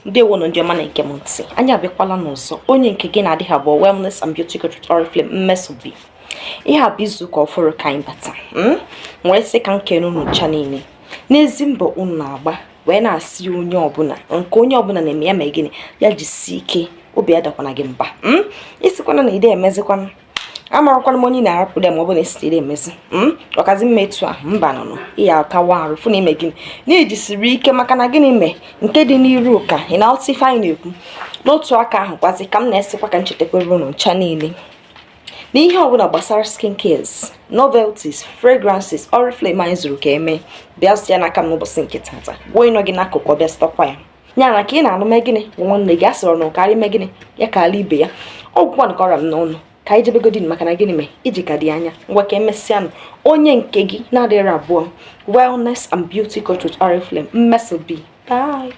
Ndewo NdiOma na-ege m ntị. Anyị abịakwala n'ụzọ. Onye nke gị na-adịghị abụọ Wellness and Beauty Coach Oriflame mmesobi. Ihe a bụ izu ụka ọfụrụ ka anyị bata. Nwere sị ka nkene n'ụcha niile. N'ezi mbọ unu na-agba wee na-asị onye ọbụla nke onye ọbụla na-eme ya ma gịnị ya jisi ike obi adakwana gị mba. Isikwana na ide emezikwana. Amarakwana m onye na-arapụ ya ma ọ bụ na esiri emezi. Ọkazi mmetu a mba nọ ihe akawa arụ fụ na ime gịnị na-ejisiri ike maka na gịnị mee nke dị n'iru ka ị na-alti ife anyị na-ekwu n'otu aka ahụ kwazi ka m na-esikwa ka nchetakwere unu ncha niile n'ihe ọbụla gbasara skin cares, novelties, fragrances, Oriflame anyị zuru ka eme bịa zụta ya n'aka m n'ụbọchị nke tata gbuo ịnọ gị n'akụkụ ọbịa stọkwa ya nyana ka ị na-anụ megịnị nwanne gị asọrọ na ụkarị megịnị ya ka ala ibe ya ọgwụkwa nkọrọ m n'ọnụ ka anyị jebegodin maka na gịnị mee iji ka dị anya ngwa ka emesịanụ onye nke gị na-adịrị abụọ Wellness and Beauty Coach with Oriflame mmesobi. Bye.